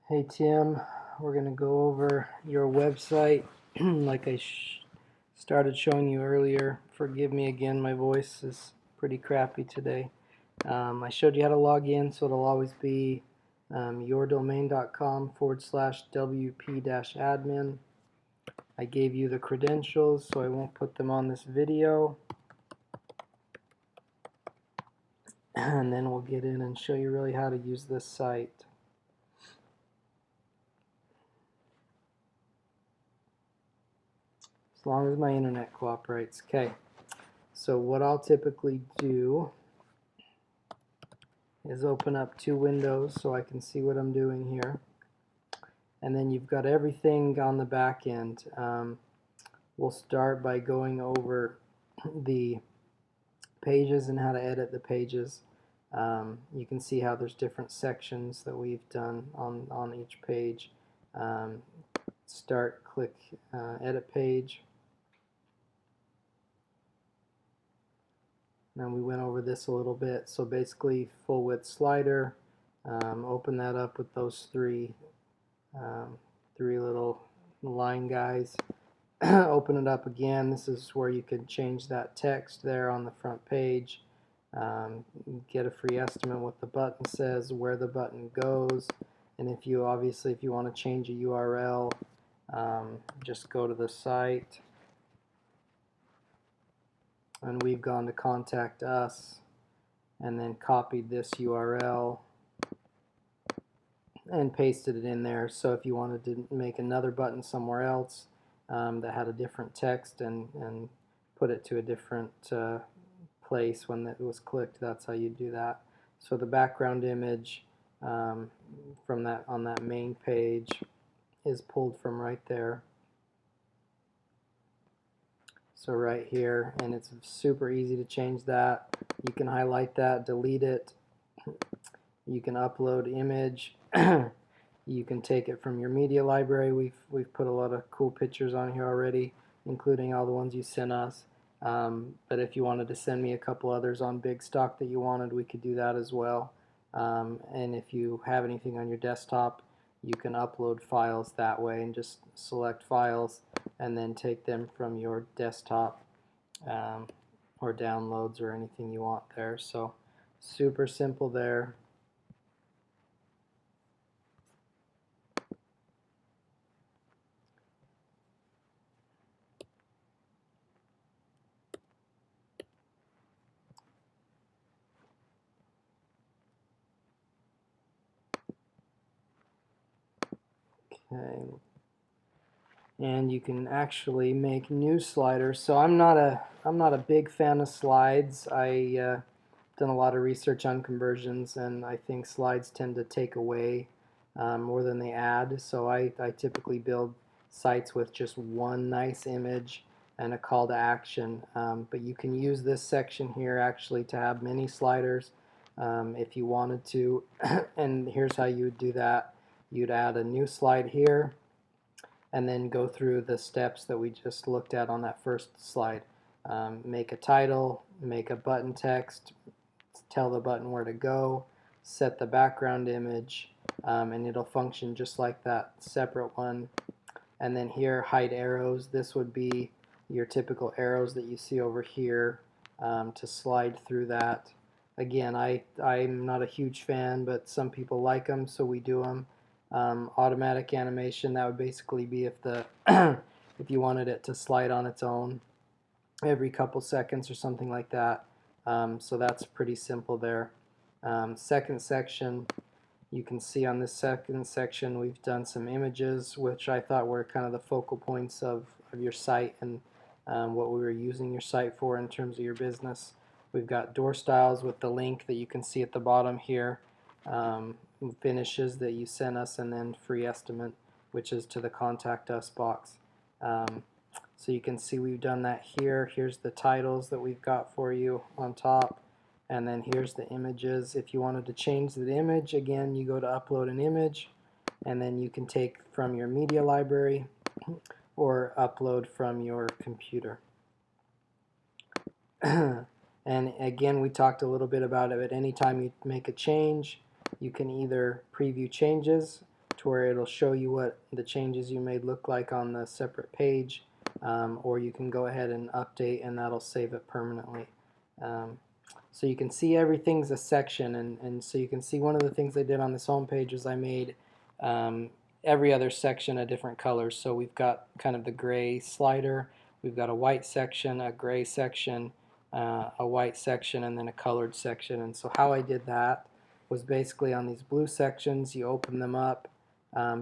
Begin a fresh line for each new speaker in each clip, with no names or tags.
Hey Tim, we're going to go over your website like I started showing you earlier. Forgive me again, my voice is pretty crappy today. I showed you how to log in, so it'll always be yourdomain.com/wp-admin. I gave you the credentials, so I won't put them on this video. And then we'll get in and show you really how to use this site. As long as my internet cooperates. Okay, so what I'll typically do is open up two windows so I can see what I'm doing here. And then you've got everything on the back end. We'll start by going over the pages and how to edit the pages. You can see how there's different sections that we've done on each page. Start, click edit page. And we went over this a little bit. So basically full width slider, open that up with those three little line guys. Open it up again. This is where you can change that text there on the front page. Get a free estimate what the button says, where the button goes, and if you want to change a URL, just go to the site, and we've gone to contact us and then copied this URL and pasted it in there. So if you wanted to make another button somewhere else that had a different text and put it to a different place when it was clicked, that's how you do that. So the background image on that main page is pulled from right there. So right here, and it's super easy to change that. You can highlight that, delete it. You can upload image. You can take it from your media library. We've put a lot of cool pictures on here already, including all the ones you sent us. But if you wanted to send me a couple others on big stock that you wanted, we could do that as well. And if you have anything on your desktop, you can upload files that way and just select files and then take them from your desktop or downloads or anything you want there. So super simple there. Okay. And you can actually make new sliders. So I'm not a big fan of slides. I done a lot of research on conversions, and I think slides tend to take away more than they add. So I typically build sites with just one nice image and a call to action. But you can use this section here actually to have many sliders if you wanted to. And here's how you would do that. You'd add a new slide here and then go through the steps that we just looked at on that first slide. Make a title, make a button text, tell the button where to go, set the background image, and it'll function just like that separate one. And then here, hide arrows. This would be your typical arrows that you see over here to slide through that. Again, I'm not a huge fan, but some people like them, so we do them. Automatic animation, that would basically be if the if you wanted it to slide on its own every couple seconds or something like that. So that's pretty simple there. Second section, you can see on this second section we've done some images which I thought were kind of the focal points of your site and what we were using your site for in terms of your business. We've got door styles with the link that you can see at the bottom here, finishes that you sent us, and then free estimate, which is to the contact us box. So you can see we've done that here. Here's the titles that we've got for you on top, and then here's the images. If you wanted to change the image, again, you go to upload an image, and then you can take from your media library or upload from your computer. And again, we talked a little bit about it, but anytime you make a change, you can either preview changes, to where it'll show you what the changes you made look like on the separate page, or you can go ahead and update and that'll save it permanently. So you can see everything's a section, and so you can see one of the things I did on this home page is I made every other section a different color. So we've got kind of the gray slider, we've got a white section, a gray section, a white section, and then a colored section. And so how I did that was basically on these blue sections, you open them up,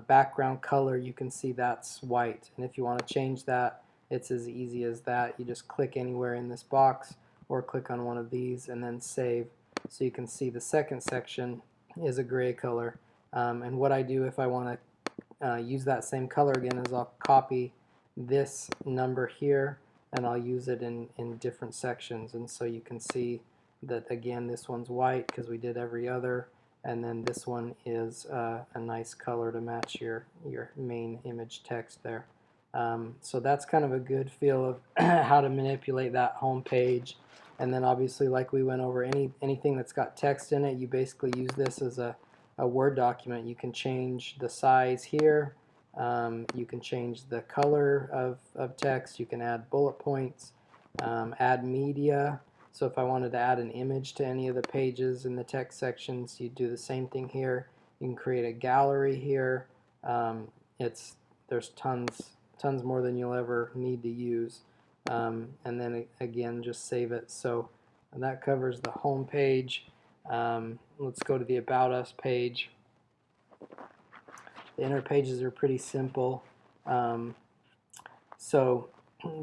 background color, you can see that's white, and if you want to change that, it's as easy as that. You just click anywhere in this box or click on one of these and then save. So you can see the second section is a gray color, and what I do if I want to use that same color again is I'll copy this number here and I'll use it in different sections. And so you can see that again this one's white because we did every other, and then this one is a nice color to match your main image text there. So that's kind of a good feel of how to manipulate that home page. And then obviously, like we went over, anything that's got text in it, you basically use this as a Word document. You can change the size here, you can change the color of text, you can add bullet points, add media. So if I wanted to add an image to any of the pages in the text sections, you do the same thing here. You can create a gallery here. There's tons more than you'll ever need to use. And then again, just save it. So that covers the home page. Let's go to the About Us page. The inner pages are pretty simple. So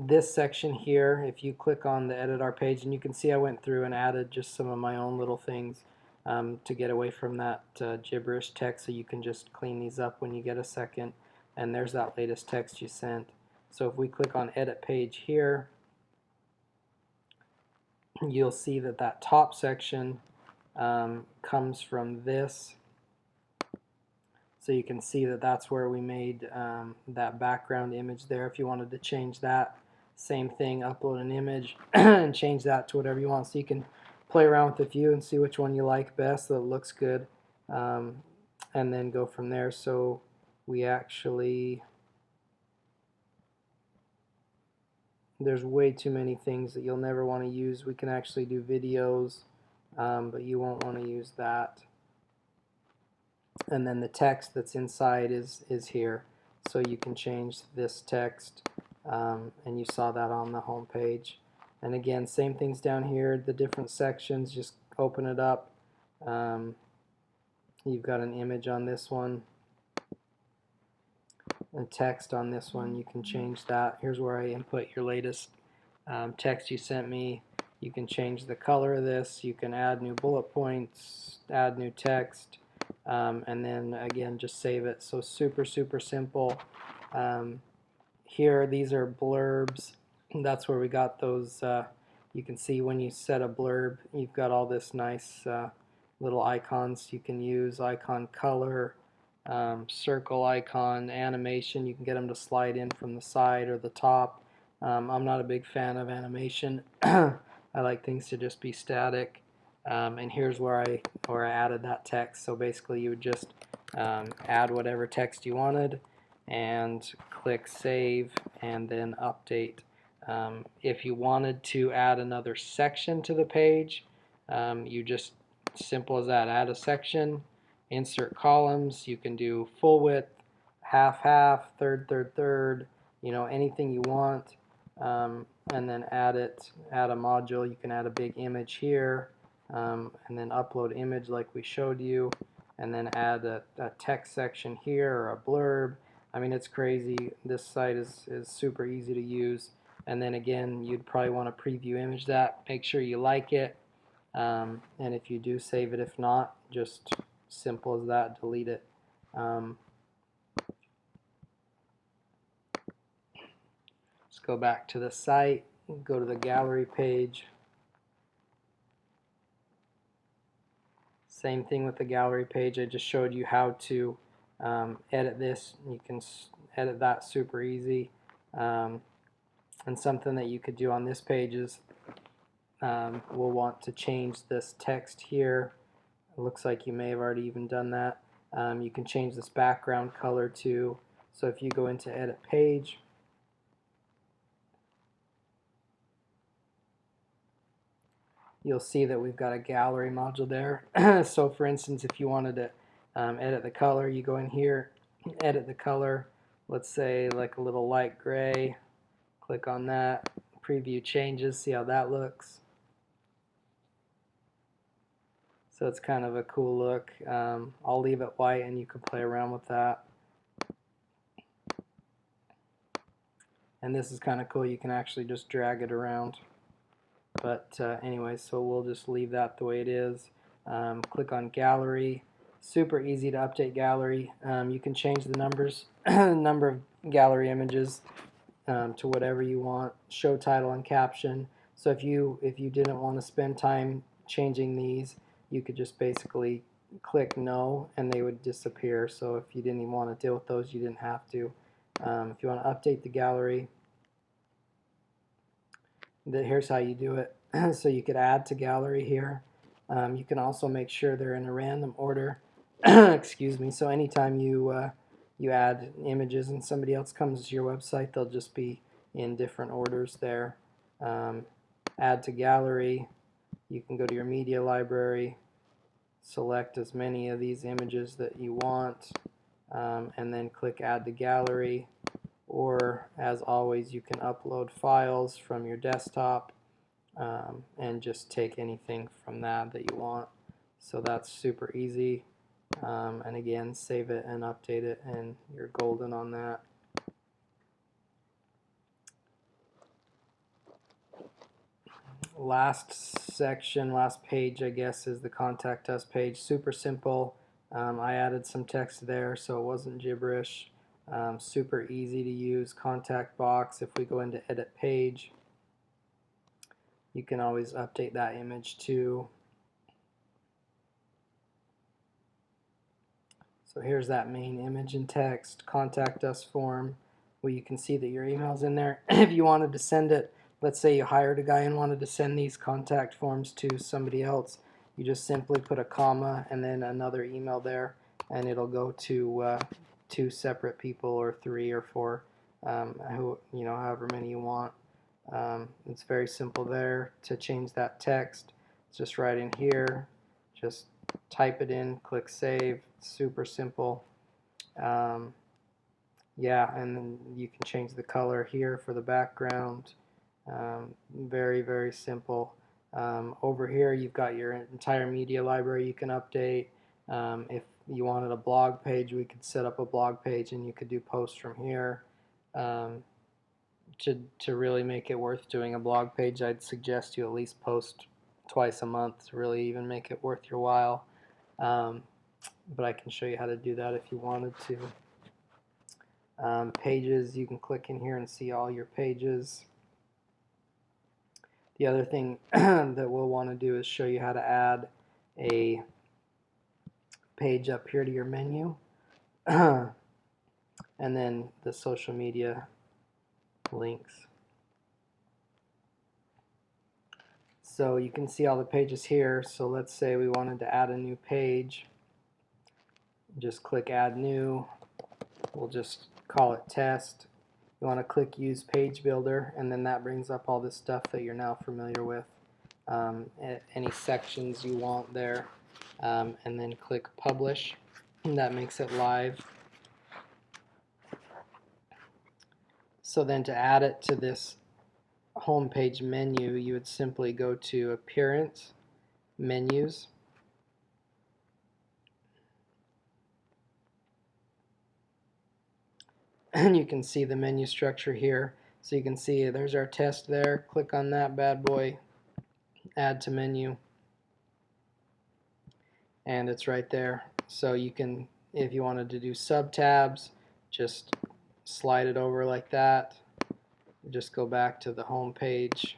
this section here, if you click on the Edit Our Page, and you can see I went through and added just some of my own little things to get away from that gibberish text, so you can just clean these up when you get a second. And there's that latest text you sent. So if we click on Edit Page here, you'll see that that top section comes from this. So you can see that that's where we made that background image there. If you wanted to change that, same thing, upload an image and change that to whatever you want. So you can play around with a few and see which one you like best that looks good, and then go from there. So we actually, there's way too many things that you'll never want to use. We can actually do videos, but you won't want to use that. And then the text that's inside is here, so you can change this text, and you saw that on the home page. And again, same things down here, the different sections, just open it up. You've got an image on this one and text on this one. You can change that. Here's where I input your latest text you sent me. You can change the color of this, you can add new bullet points, add new text, and then again just save it. So super simple. Here these are blurbs. That's where we got those. You can see when you set a blurb, you've got all this nice little icons you can use. Icon color, circle icon, animation. You can get them to slide in from the side or the top. I'm not a big fan of animation. I like things to just be static. And here's where I added that text. So basically you would just add whatever text you wanted and click save and then update. If you wanted to add another section to the page, you just, simple as that, add a section, insert columns. You can do full width, half, third, you know, anything you want. And then add a module. You can add a big image here, and then upload image like we showed you, and then add a text section here or a blurb. I mean, it's crazy. This site is super easy to use. And then again, you'd probably want to preview image that, make sure you like it, and if you do, save it. If not, just simple as that, delete it. Let's go back to the site, go to the gallery page. Same thing with the gallery page. I just showed you how to edit this. You can edit that super easy. And something that you could do on this page is we'll want to change this text here. It looks like you may have already even done that. You can change this background color too. So if you go into edit page, you'll see that we've got a gallery module there. So for instance, if you wanted to edit the color, you go in here, edit the color, let's say like a little light gray, click on that, preview changes, see how that looks. So it's kind of a cool look. I'll leave it white and you can play around with that. And this is kind of cool, you can actually just drag it around. But anyway, so we'll just leave that the way it is. Click on gallery. Super easy to update gallery. You can change the number of gallery images to whatever you want. Show title and caption. So if you didn't want to spend time changing these, you could just basically click no and they would disappear. So if you didn't even want to deal with those, you didn't have to. If you want to update the gallery, here's how you do it. So you could add to gallery here. You can also make sure they're in a random order. Excuse me. So anytime you you add images and somebody else comes to your website, they'll just be in different orders there. Add to gallery. You can go to your media library, select as many of these images that you want, and then click add to gallery. Or as always, you can upload files from your desktop and just take anything from that you want. So that's super easy. And again, save it and update it and you're golden on that. Last section, last page, I guess, is the contact us page. Super simple. I added some text there so it wasn't gibberish. Super easy to use contact box. If we go into edit page, you can always update that image too. So here's that main image and text, contact us form, where you can see that your email's in there. If you wanted to send it, let's say you hired a guy and wanted to send these contact forms to somebody else, you just simply put a comma and then another email there, and it'll go to 2 separate people or 3 or 4, however many you want. It's very simple there. To change that text, it's just right in here. Just type it in, click save. Super simple. Yeah, and then you can change the color here for the background. Very, very simple. Over here you've got your entire media library you can update. If you wanted a blog page, we could set up a blog page and you could do posts from here. To really make it worth doing a blog page, I'd suggest you at least post twice a month to really even make it worth your while. But I can show you how to do that if you wanted to. Pages, you can click in here and see all your pages. The other thing that we'll want to do is show you how to add a page up here to your menu. And then the social media links. So you can see all the pages here. So let's say we wanted to add a new page. Just click add new. We'll just call it test. You want to click use page builder, and then that brings up all this stuff that you're now familiar with. Any sections you want there, and then click publish, and that makes it live. So then to add it to this home page menu, you would simply go to appearance, menus, and you can see the menu structure here. So you can see there's our test there. Click on that bad boy, add to menu, and it's right there. So you can, if you wanted to do sub tabs, just slide it over like that. Just go back to the home page,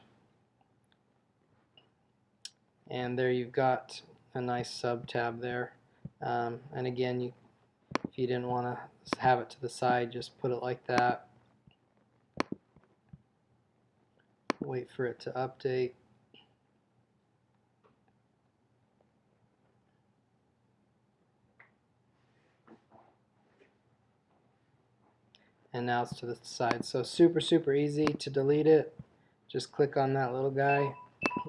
and there you've got a nice sub tab there. And again, if you didn't want to have it to the side, just put it like that. Wait for it to update. And now it's to the side. So super easy to delete it. Just click on that little guy,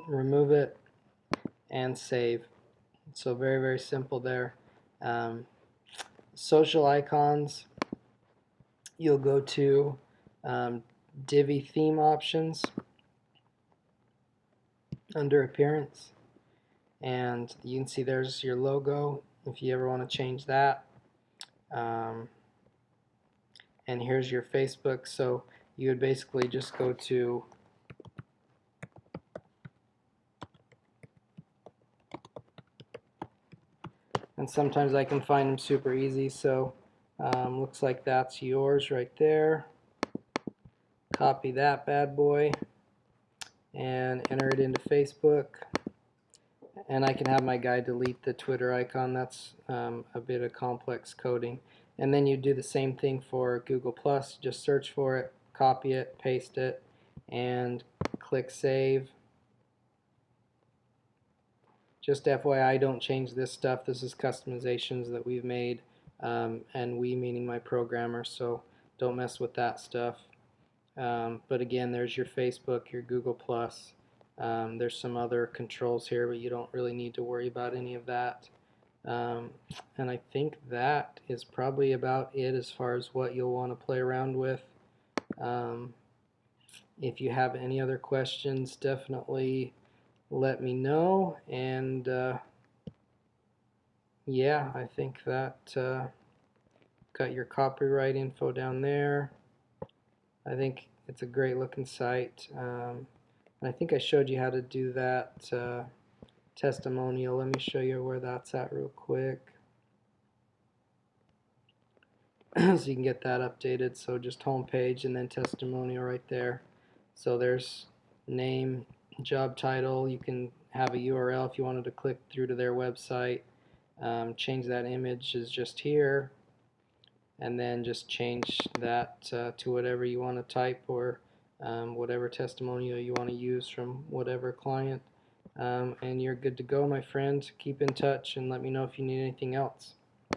remove it, and save. So very simple there. Social icons, you'll go to Divi theme options under appearance, and you can see there's your logo if you ever want to change that. And here's your Facebook. So you would basically just go to and sometimes I can find them super easy, so looks like that's yours right there. Copy that bad boy and enter it into Facebook, and I can have my guy delete the Twitter icon. That's a bit of complex coding. And then you do the same thing for Google Plus. Just search for it, copy it, paste it, and click save. Just FYI, don't change this stuff. This is customizations that we've made, and we meaning my programmer, so don't mess with that stuff. But again, there's your Facebook, your Google Plus. There's some other controls here, but you don't really need to worry about any of that. And I think that is probably about it as far as what you'll want to play around with. If you have any other questions, definitely let me know. And yeah, I think that got your copyright info down there. I think it's a great looking site. And I think I showed you how to do that testimonial. Let me show you where that's at real quick. So you can get that updated. So just home page and then testimonial right there. So there's name, job title. You can have a URL if you wanted to click through to their website. Change that image is just here, and then just change that to whatever you want to type, or whatever testimonial you want to use from whatever client. And you're good to go, my friend. Keep in touch and let me know if you need anything else.